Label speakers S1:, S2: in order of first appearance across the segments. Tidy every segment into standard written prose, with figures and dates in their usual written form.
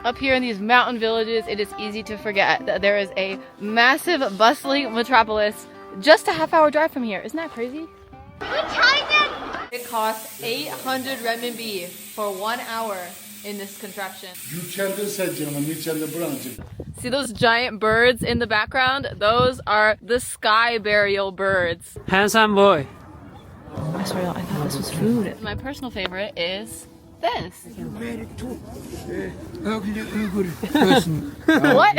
S1: Up here in these mountain villages, it is easy to forget that there is a massive, bustling metropolis just a half-hour drive from here. Isn't that crazy? It costs 800 renminbi for 1 hour in this contraption. See those giant birds in the background? Those are the sky burial birds.
S2: Handsome boy.
S1: I swear, I thought this was food. My personal favorite is this. What?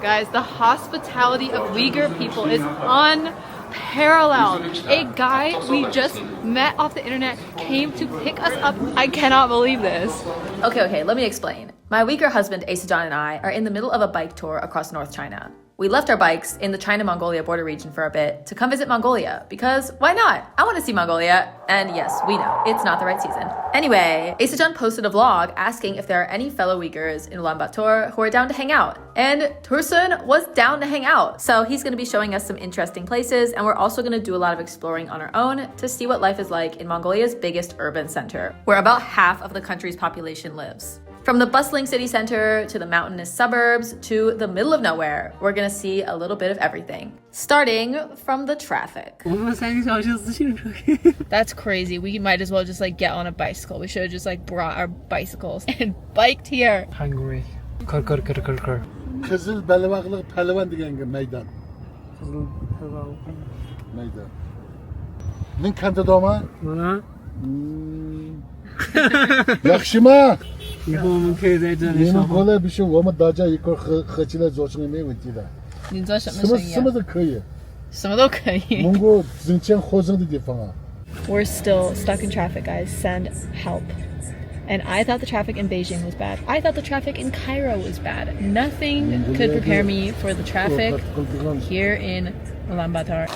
S1: Guys, the hospitality of Uyghur people is unparalleled. A guy we just met off the internet came to pick us up. I cannot believe this. Okay, let me explain. My Uyghur husband Asajan and I are in the middle of a bike tour across North China. We left our bikes in the China-Mongolia border region for a bit to come visit Mongolia because why not? I want to see Mongolia, and yes, we know, it's not the right season. Anyway, Asajan posted a vlog asking if there are any fellow Uyghurs in Ulaanbaatar who are down to hang out, and Tursun was down to hang out. So he's going to be showing us some interesting places, and we're also going to do a lot of exploring on our own to see what life is like in Mongolia's biggest urban center, where about half of the country's population lives. From the bustling city center to the mountainous suburbs to the middle of nowhere, we're gonna see a little bit of everything. Starting from the traffic. That's crazy. We might as well just like get on a bicycle. We should have just like brought our bicycles and biked here.
S2: Hungry.
S3: Kızıl Belivaklı Pehlivan degen meydan.
S2: Kızıl Belivaklı
S3: meydan. Nin kanta doma?
S2: Buna?
S3: Yakşıma.
S2: 以后我们可以在这里
S3: 你们
S2: 生活。
S3: 过来必须我们大家一块合起来做生意没问题的。
S1: 你做什么生意啊？
S3: 什么都可以。
S1: 什么都可以。
S3: 蒙古挣钱活生的地方啊。
S1: We're still stuck in traffic, guys. Send help. And I thought the traffic in Beijing was bad. I thought the traffic in Cairo was bad. Nothing could prepare me for the traffic here in Ulaanbaatar.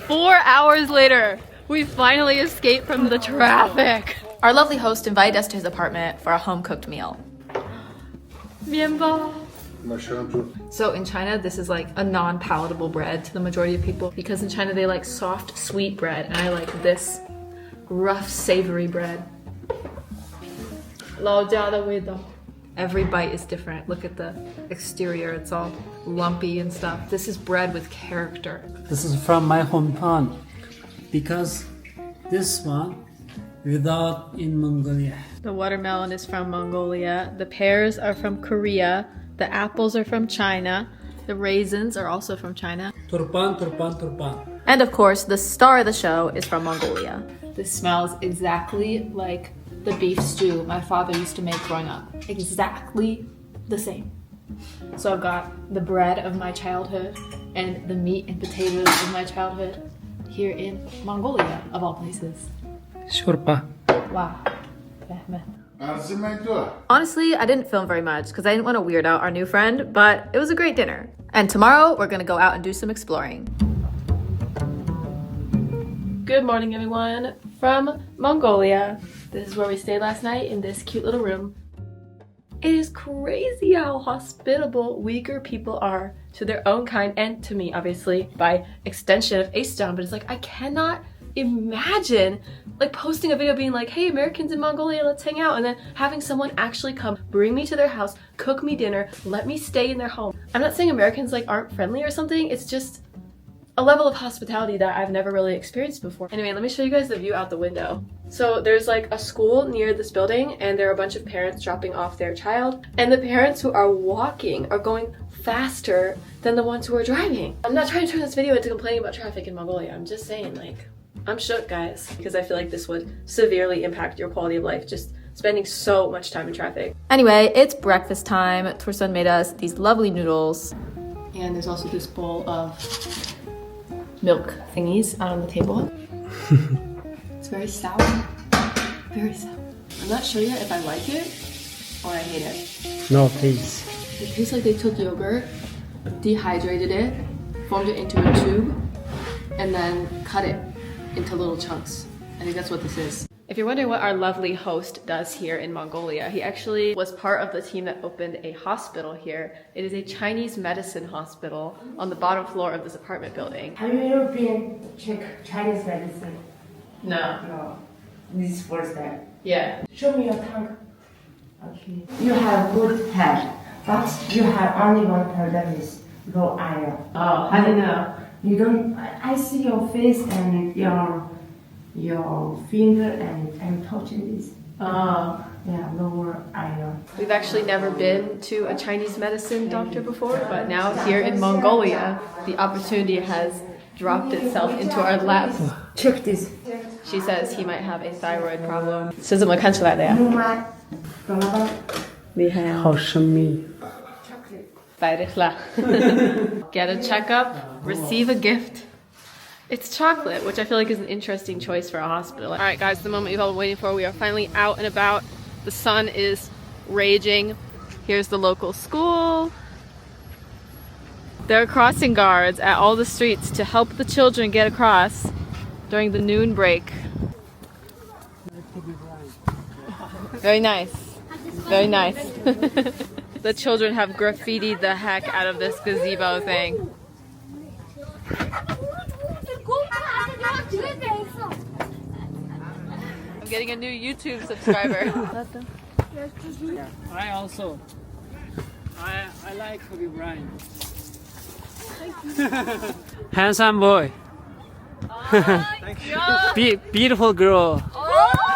S1: 4 hours later, we finally escaped from the traffic. Our lovely host invited us to his apartment for a home-cooked meal. Mianbao. So in China, this is like a non-palatable bread to the majority of people because in China they like soft, sweet bread, and I like this rough, savory bread. 老家的味道. Every bite is different. Look at the exterior, it's all lumpy and stuff. This is bread with character.
S2: This is from my hometown because this one without in Mongolia.
S1: The watermelon is from Mongolia. The pears are from Korea. The apples are from China. The raisins are also from China.
S2: Turpan.
S1: And of course, the star of the show is from Mongolia. This smells exactly like the beef stew my father used to make growing up. Exactly the same. So I've got the bread of my childhood and the meat and potatoes of my childhood here in Mongolia, of all places.
S2: Shorpa.
S1: Wow. Honestly, I didn't film very much because I didn't want to weird out our new friend, but it was a great dinner. And tomorrow, we're gonna go out and do some exploring. Good morning, everyone, from Mongolia. This is where we stayed last night in this cute little room. It is crazy how hospitable Uyghur people are to their own kind and to me, obviously, by extension of Asajan, but it's like I cannot imagine like posting a video being like, hey, Americans in Mongolia, let's hang out, and then having someone actually come bring me to their house, cook me dinner, let me stay in their home. I'm not saying Americans like aren't friendly or something, it's just a level of hospitality that I've never really experienced before. Anyway, let me show you guys the view out the window. So there's like a school near this building and there are a bunch of parents dropping off their child, and the parents who are walking are going faster than the ones who are driving. I'm not trying to turn this video into complaining about traffic in Mongolia. I'm just saying, like, I'm shook, guys, because I feel like this would severely impact your quality of life, just spending so much time in traffic. Anyway, it's breakfast time. Tursun made us these lovely noodles. And there's also this bowl of milk thingies out on the table. It's very sour. Very sour. I'm not sure yet if I like it or I hate it.
S2: No, please.
S1: It tastes like they took yogurt, dehydrated it, formed it into a tube, and then cut it into little chunks. I think that's what this is. If you're wondering what our lovely host does here in Mongolia, he actually was part of the team that opened a hospital here. It is a Chinese medicine hospital on the bottom floor of this apartment building.
S4: Have you ever been check Chinese medicine?
S1: No.
S4: No. This is first time.
S1: Yeah.
S4: Show me your tongue. Okay. You have good head, but you have only one problem is low iron.
S1: Oh, how do you know?
S4: You don't. I see your face and your finger, and I'm touching this.
S1: Oh.
S4: Yeah, lower iron.
S1: We've actually never been to a Chinese medicine doctor before, but now here in Mongolia, the opportunity has dropped itself into our lap.
S4: Check this.
S1: She says he might have a thyroid problem. 是怎么看出来的呀？You
S4: might.
S1: 厉害啊！
S2: 好神秘。
S1: Get a checkup, receive a gift. It's chocolate, which I feel like is an interesting choice for a hospital. All right, guys, the moment you've all been waiting for. We are finally out and about. The sun is raging. Here's the local school. There are crossing guards at all the streets to help the children get across during the noon break. Very nice. Very nice. The children have graffitied the heck out of this gazebo thing. I'm getting a new YouTube subscriber.
S2: Yeah, I also. I like Kobe Bryant. Handsome boy. Beautiful girl.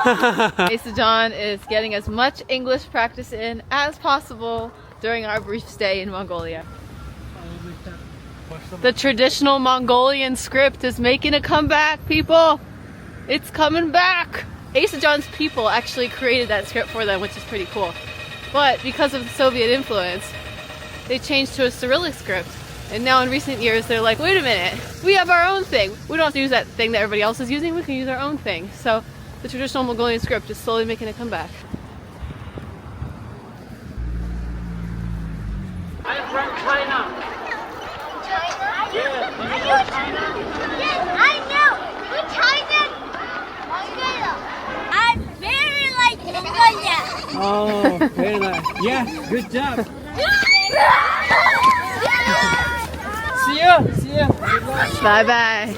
S1: Asa John is getting as much English practice in as possible during our brief stay in Mongolia. The traditional Mongolian script is making a comeback, people. It's coming back. Asa John's people actually created that script for them, which is pretty cool. But because of the Soviet influence, they changed to a Cyrillic script. And now in recent years, they're like, wait a minute, we have our own thing. We don't have to use that thing that everybody else is using. We can use our own thing. So the traditional Mongolian script is slowly making a comeback.
S2: I'm from China.
S5: China? Yes, I know. You're China. Mongolia. I very like Mongolia.
S2: Oh, very nice. Yeah, good job. See you. See you.
S1: Bye bye.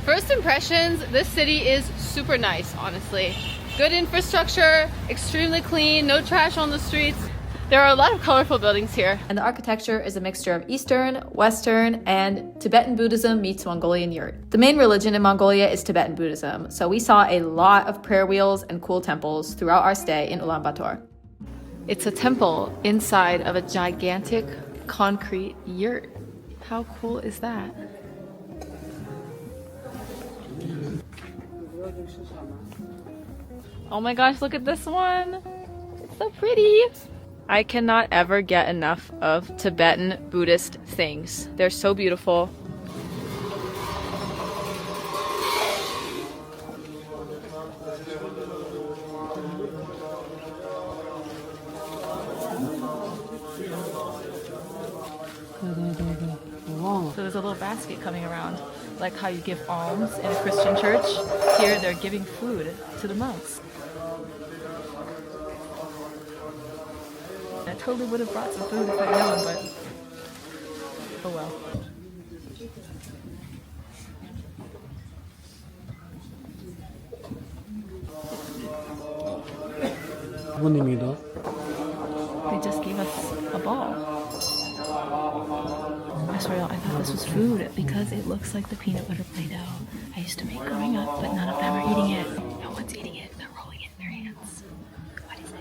S1: First impressions, this city is super nice, honestly. Good infrastructure, extremely clean, no trash on the streets. There are a lot of colorful buildings here. And the architecture is a mixture of Eastern, Western, and Tibetan Buddhism meets Mongolian yurt. The main religion in Mongolia is Tibetan Buddhism, so we saw a lot of prayer wheels and cool temples throughout our stay in Ulaanbaatar. It's a temple inside of a gigantic concrete yurt. How cool is that? Oh my gosh, look at this one. It's so pretty. I cannot ever get enough of Tibetan Buddhist things. They're so beautiful. So there's a little basket coming around, like how you give alms in a Christian church. Here they're giving food to the monks. I totally would have brought some food if I'd known, but oh well. They just gave us a ball. I swear, I thought this was food because it looks like the peanut butter Play-Doh I used to make growing up, but none of them are eating it. No one's eating it. They're rolling it in their hands. What is it?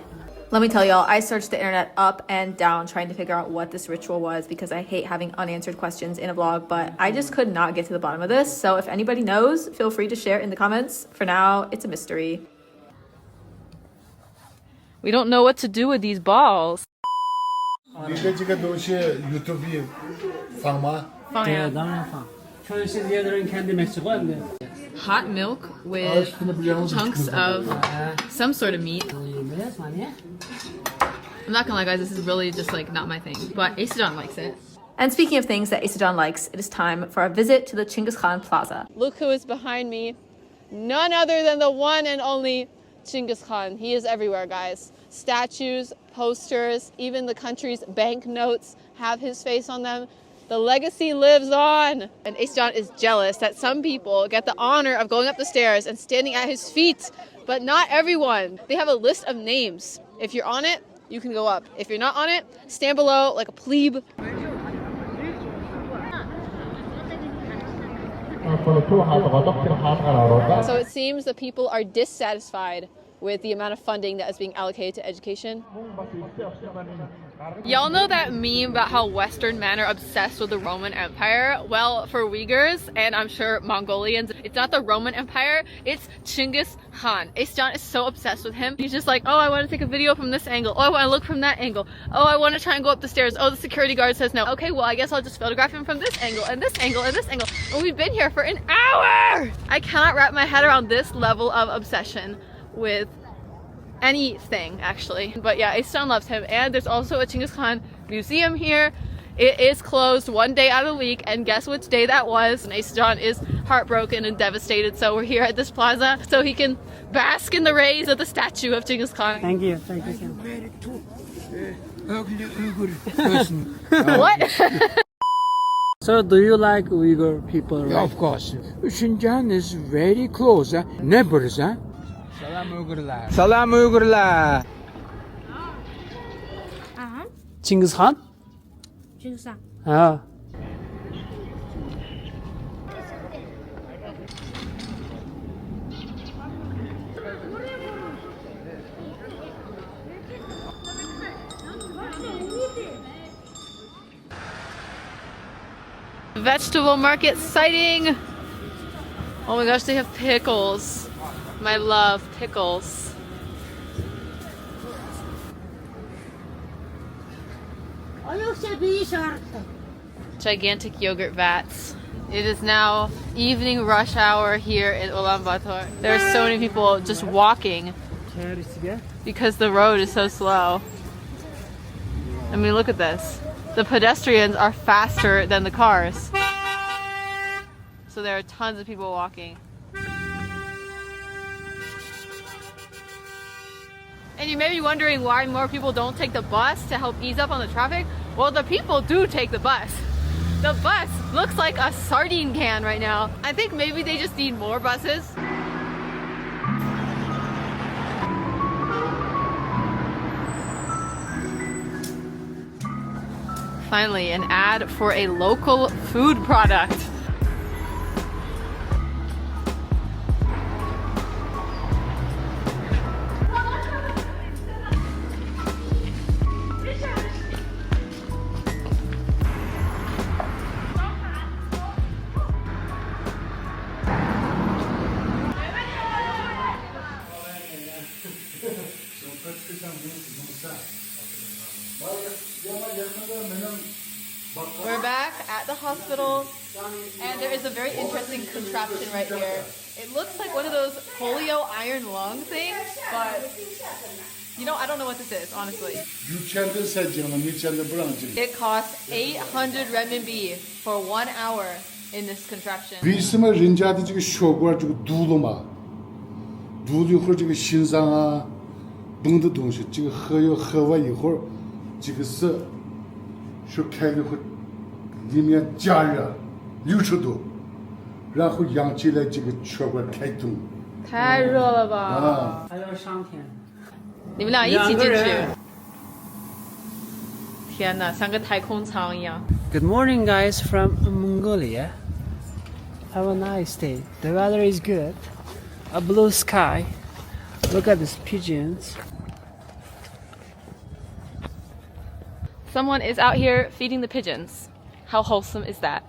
S1: Let me tell y'all, I searched the internet up and down trying to figure out what this ritual was because I hate having unanswered questions in a vlog, but I just could not get to the bottom of this. So if anybody knows, feel free to share in the comments. For now, it's a mystery. We don't know what to do with these balls.
S3: 你的这个东西 YouTube 放吗？
S1: 放呀。
S2: 当然放。전 세계들은 캔디 멕시코 안 돼.
S1: Hot milk with chunks of some sort of meat. I'm not gonna lie, guys, this is really just like not my thing, but Asa John likes it. And speaking of things that Asa John likes, it is time for our visit to the Genghis Khan Plaza. Look who is behind me. None other than the one and only Genghis Khan. He is everywhere, guys. Statues, posters, even the country's banknotes have his face on them. The legacy lives on. And John is jealous that some people get the honor of going up the stairs and standing at his feet, but not everyone. They have a list of names. If you're on it, you can go up. If you're not on it, stand below like a plebe. So it seems the people are dissatisfied with the amount of funding that is being allocated to education. Y'all know that meme about how Western men are obsessed with the Roman Empire? Well, for Uyghurs, and I'm sure Mongolians, it's not the Roman Empire, it's Genghis Khan. John is so obsessed with him. He's just like, oh, I want to take a video from this angle. Oh, I want to look from that angle. Oh, I want to try and go up the stairs. Oh, the security guard says no. Okay, well, I guess I'll just photograph him from this angle and this angle and this angle. And we've been here for an hour! I cannot wrap my head around this level of obsession with anything, actually. But yeah, John loves him. And there's also a Genghis Khan museum here. It is closed one day out of the week, and guess which day that was? And John is heartbroken and devastated, so we're here at this plaza so he can bask in the rays of the statue of Genghis Khan.
S2: Thank you. Thank you.
S1: What?
S2: So do you like Uyghur people, right?
S6: Of course. Xinjiang is very close. Neighbors, huh? Salam Uyghurlar. Salam Uyghurlar.
S2: Genghis Khan?
S7: Genghis Khan.
S2: Ah.
S1: Vegetable market sighting. Oh my gosh, they have pickles. My love, pickles. Gigantic yogurt vats. It is now evening rush hour here in Ulaanbaatar. There are so many people just walking because the road is so slow. I mean, look at this. The pedestrians are faster than the cars. So there are tons of people walking. And you may be wondering why more people don't take the bus to help ease up on the traffic. Well, the people do take the bus. The bus looks like a sardine can right now. I think maybe they just need more buses. Finally, an ad for a local food product. We're back at the hospital, and there is a very interesting contraption right here. It looks like one of those polio iron lung things, but you know, I don't know what this is, honestly. It costs 800 renminbi for 1 hour in this contraption.
S2: Good morning, guys, from Mongolia. Have a nice day. The weather is good. A blue sky. Look at these pigeons.
S1: Someone is out here feeding the pigeons. How wholesome is that?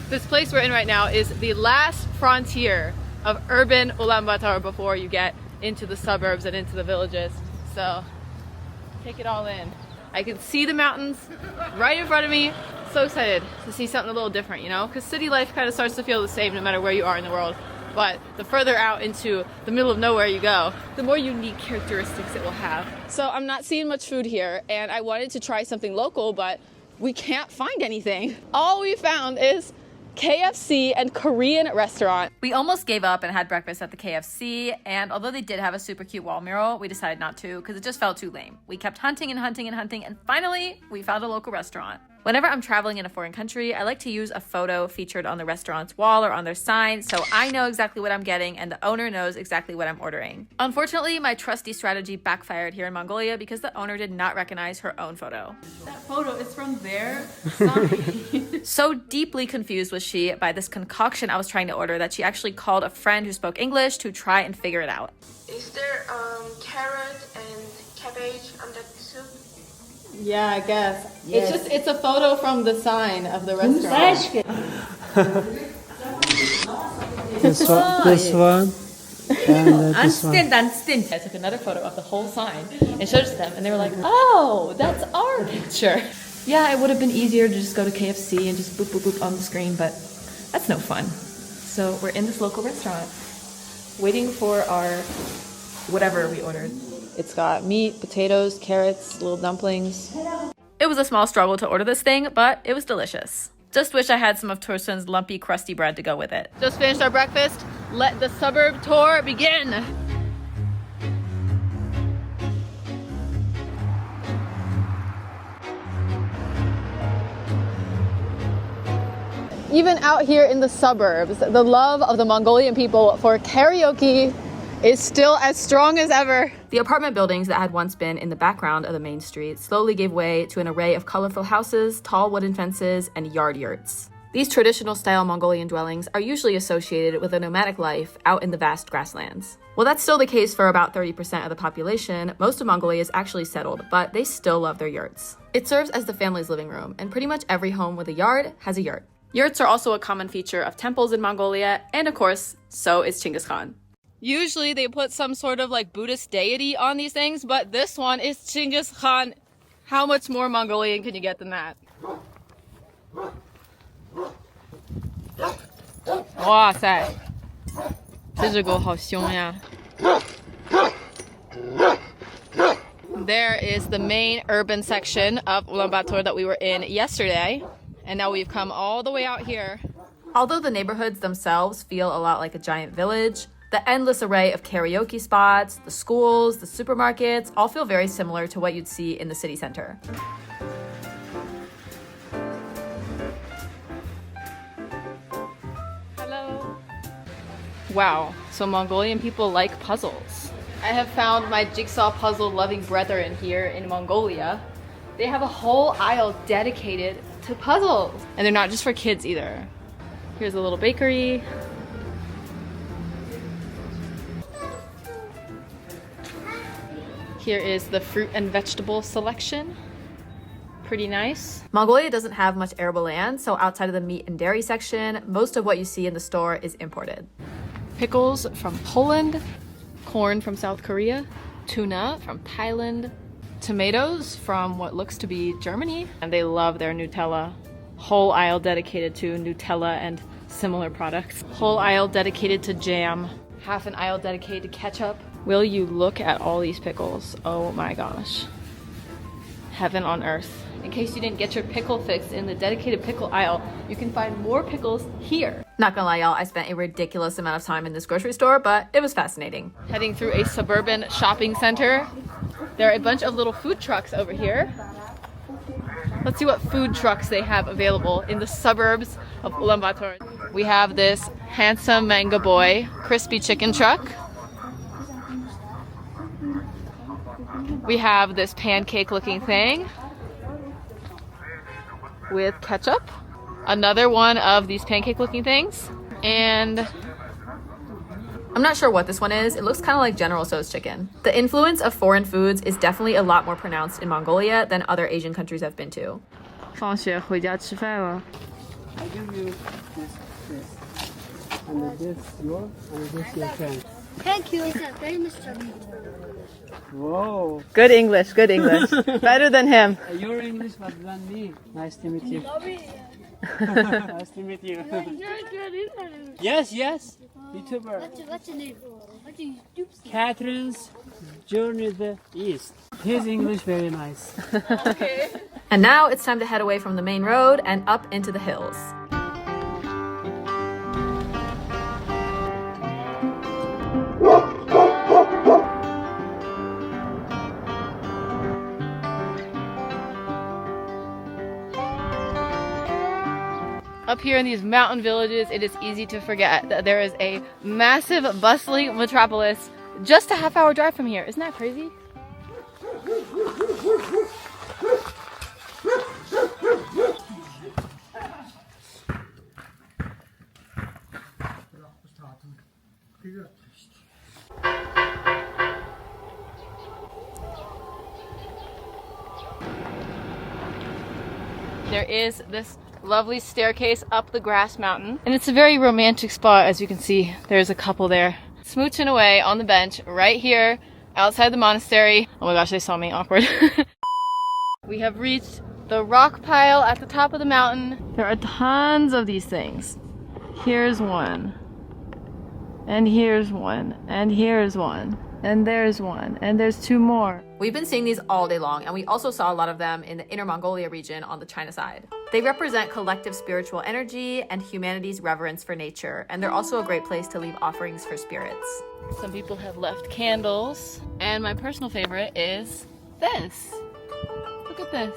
S1: This place we're in right now is the last frontier of urban Ulaanbaatar before you get into the suburbs and into the villages. So take it all in. I can see the mountains right in front of me. So excited to see something a little different, you know? Because city life kind of starts to feel the same no matter where you are in the world. But the further out into the middle of nowhere you go, the more unique characteristics it will have. So I'm not seeing much food here, and I wanted to try something local, but we can't find anything. All we found is KFC and Korean restaurant. We almost gave up and had breakfast at the KFC, and although they did have a super cute wall mural, we decided not to because it just felt too lame. We kept hunting and hunting and hunting, and finally we found a local restaurant. Whenever I'm traveling in a foreign country, I like to use a photo featured on the restaurant's wall or on their sign so I know exactly what I'm getting and the owner knows exactly what I'm ordering. Unfortunately, my trusty strategy backfired here in Mongolia because the owner did not recognize her own photo. That photo is from their sign. So deeply confused was she by this concoction I was trying to order that she actually called a friend who spoke English to try and figure it out.
S8: Is there carrot and cabbage on that soup?
S1: Yeah, I guess. Yes. It's a photo from the sign of the restaurant.
S2: This one, and this one.
S1: I took another photo of the whole sign and showed it to them, and they were like, oh, that's our picture. Yeah, it would have been easier to just go to KFC and just boop, boop, boop on the screen, but that's no fun. So we're in this local restaurant, waiting for our whatever we ordered. It's got meat, potatoes, carrots, little dumplings. It was a small struggle to order this thing, but it was delicious. Just wish I had some of Torsten's lumpy, crusty bread to go with it. Just finished our breakfast. Let the suburb tour begin. Even out here in the suburbs, the love of the Mongolian people for karaoke is still as strong as ever. The apartment buildings that had once been in the background of the main street slowly gave way to an array of colorful houses, tall wooden fences, and yard yurts. These traditional style Mongolian dwellings are usually associated with a nomadic life out in the vast grasslands. While that's still the case for about 30% of the population, most of Mongolia is actually settled, but they still love their yurts. It serves as the family's living room, and pretty much every home with a yard has a yurt. Yurts are also a common feature of temples in Mongolia, and of course, so is Genghis Khan. Usually they put some sort of like Buddhist deity on these things, but this one is Genghis Khan. How much more Mongolian can you get than that? Wow, 塞，这狗好凶呀。There is the main urban section of Ulaanbaatar that we were in yesterday, and now we've come all the way out here. Although the neighborhoods themselves feel a lot like a giant village, the endless array of karaoke spots, the schools, the supermarkets, all feel very similar to what you'd see in the city center. Hello. Wow, so Mongolian people like puzzles. I have found my jigsaw puzzle loving brethren here in Mongolia. They have a whole aisle dedicated to puzzles. And they're not just for kids either. Here's a little bakery. Here is the fruit and vegetable selection. Pretty nice. Mongolia doesn't have much arable land, so outside of the meat and dairy section, most of what you see in the store is imported. Pickles from Poland, corn from South Korea, tuna from Thailand, tomatoes from what looks to be Germany, and they love their Nutella. Whole aisle dedicated to Nutella and similar products. Whole aisle dedicated to jam. Half an aisle dedicated to ketchup. Will you look at all these pickles? Oh my gosh. Heaven on earth. In case you didn't get your pickle fix in the dedicated pickle aisle, you can find more pickles here. Not gonna lie, y'all, I spent a ridiculous amount of time in this grocery store, but it was fascinating. Heading through a suburban shopping center. There are a bunch of little food trucks over here. Let's see what food trucks they have available in the suburbs of Ulaanbaatar. We have this handsome manga boy crispy chicken truck. We have this pancake looking thing with ketchup. Another one of these pancake looking things. And I'm not sure what this one is. It looks kind of like General Tso's chicken. The influence of foreign foods is definitely a lot more pronounced in Mongolia than other Asian countries I've been to.
S2: 放学回家吃饭了。I give you this, and this yours, and this your friend.
S5: Thank you. It's very much trouble.
S2: Whoa.
S1: Good English, good English. Better than him.
S2: Your English better than me. Nice to meet you. Nice to meet you. Yes, yes. YouTuber.
S5: What's your name? What's your YouTube?
S2: Catherine's Journey the East. His English very nice.
S1: Okay. And now it's time to head away from the main road and up into the hills. Up here in these mountain villages, it is easy to forget that there is a massive, bustling metropolis just a half-hour drive from here. Isn't that crazy? There is this lovely staircase up the grass mountain, and it's a very romantic spot. As you can see, there's a couple there smooching away on the bench right here outside the monastery. Oh my gosh, they saw me. Awkward. We have reached the rock pile at the top of the mountain. There are tons of these things. Here's one, and here's one, and here's one, and there's one, and there's two more. We've been seeing these all day long, and we also saw a lot of them in the Inner Mongolia region on the China side. They represent collective spiritual energy and humanity's reverence for nature, and they're also a great place to leave offerings for spirits. Some people have left candles, and my personal favorite is this. Look at this.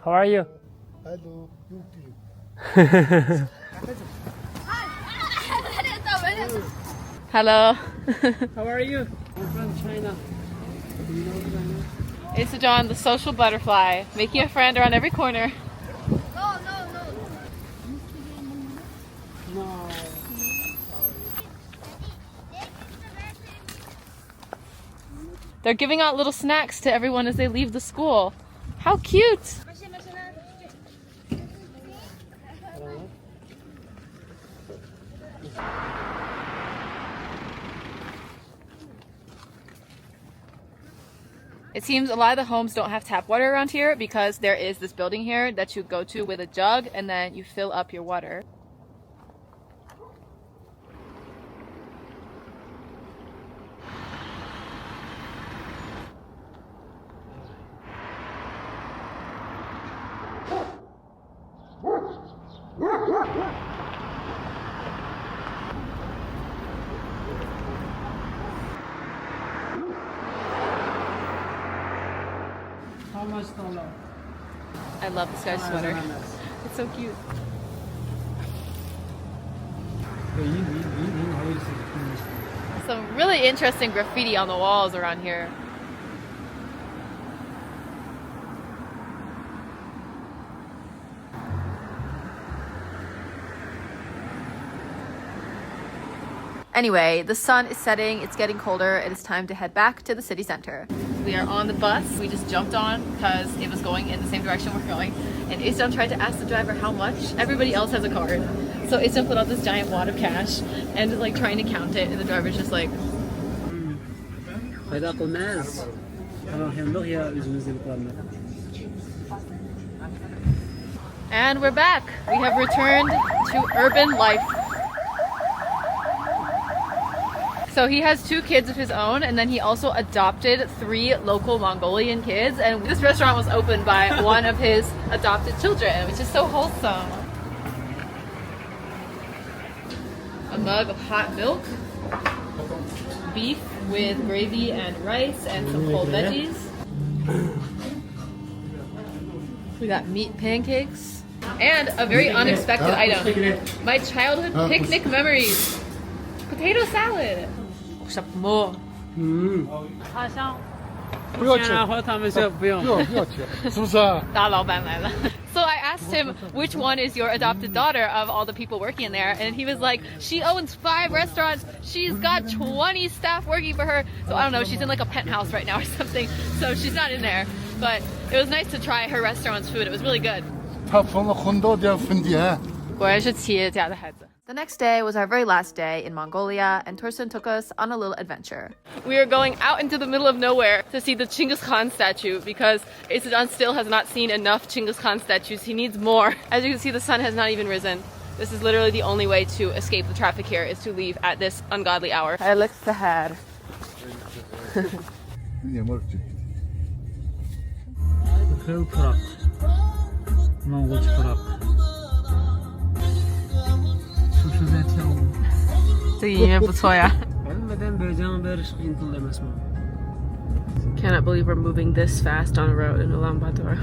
S2: How are you?
S3: Hello,
S1: Hello.
S2: How are you? I'm from China. Do you know China?
S1: It's John, the social butterfly, making a friend around every corner.
S2: No.
S1: They're giving out little snacks to everyone as they leave the school. How cute! It seems a lot of the homes don't have tap water around here because there is this building here that you go to with a jug and then you fill up your water.
S2: How much dollar?
S1: I love this guy's sweater. It's so cute. Some really interesting graffiti on the walls around here. Anyway, the sun is setting, it's getting colder, it is time to head back to the city center. We are on the bus. We just jumped on because it was going in the same direction we're going. And Isam tried to ask the driver how much. Everybody else has a card. So Isam put out this giant wad of cash and is like trying to count it, and the driver's just like... And we're back. We have returned to urban life. So he has 2 kids of his own, and then he also adopted 3 local Mongolian kids, and this restaurant was opened by one of his adopted children, which is so wholesome. A mug of hot milk, beef with gravy and rice and some cold veggies. We got meat pancakes and a very unexpected item. My childhood picnic memories. Potato salad.
S2: 好像不要钱，或者他们说不用，
S3: 不要钱，是不是啊？
S1: 大老板来了。So I asked him, which one is your adopted daughter of all the people working there? And he was like, she owns 5 restaurants. She's got 20 staff working for her. So I don't know, she's in like a penthouse right now or something. So she's not in there. But it was nice to try her restaurant's food. It was really good.
S3: 他分了很多的分店。
S1: 果然是企业家的孩子。The next day was our very last day in Mongolia, and Torsten took us on a little adventure. We are going out into the middle of nowhere to see the Genghis Khan statue because Isejan still has not seen enough Genghis Khan statues. He needs more. As you can see, the sun has not even risen. This is literally the only way to escape the traffic here, is to leave at this ungodly hour. I look sad. Cannot believe we're moving this fast on a road in Ulaanbaatar.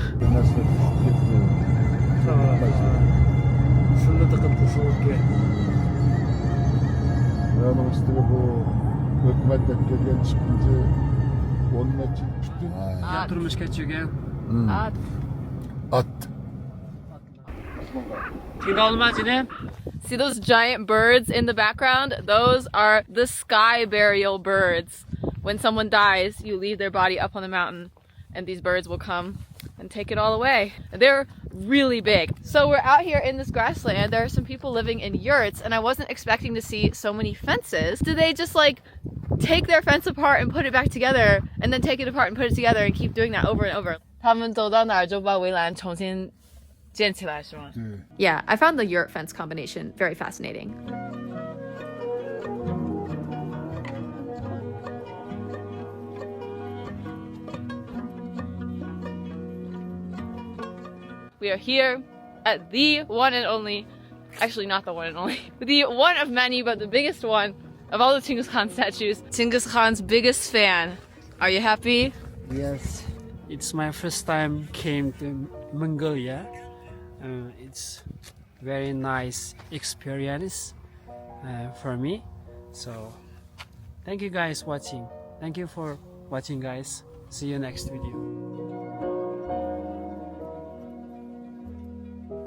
S1: See those giant birds in the background? Those are the sky burial birds. When someone dies, you leave their body up on the mountain and these birds will come and take it all away. They're really big. So we're out here in this grassland. There are some people living in yurts and I wasn't expecting to see so many fences. Do they just like take their fence apart and put it back together and then take it apart and put it together and keep doing that over and over? 他们走到哪儿就把围栏重新建起来是吗? Yeah, I found the yurt fence combination very fascinating. We are here at the one and only, actually not the one and only, the one of many but the biggest one of all the Genghis Khan statues. Genghis Khan's biggest fan. Are you happy?
S2: Yes. It's my first time came to Mongolia. It's very nice experience for me. So thank you guys watching. Thank you for watching guys. See you next video.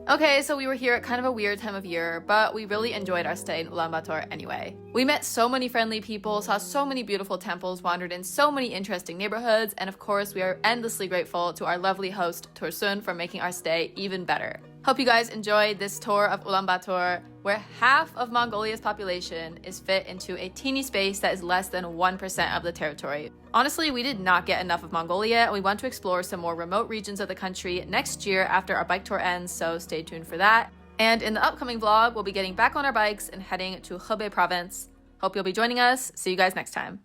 S1: Okay, so we were here at kind of a weird time of year, but we really enjoyed our stay in Ulaanbaatar anyway. We met so many friendly people, saw so many beautiful temples, wandered in so many interesting neighborhoods, and of course we are endlessly grateful to our lovely host Torsten for making our stay even better. Hope you guys enjoyed this tour of Ulaanbaatar, where half of Mongolia's population is fit into a teeny space that is less than 1% of the territory. Honestly, we did not get enough of Mongolia, and we want to explore some more remote regions of the country next year after our bike tour ends, so stay tuned for that. And in the upcoming vlog, we'll be getting back on our bikes and heading to Hebei province. Hope you'll be joining us. See you guys next time.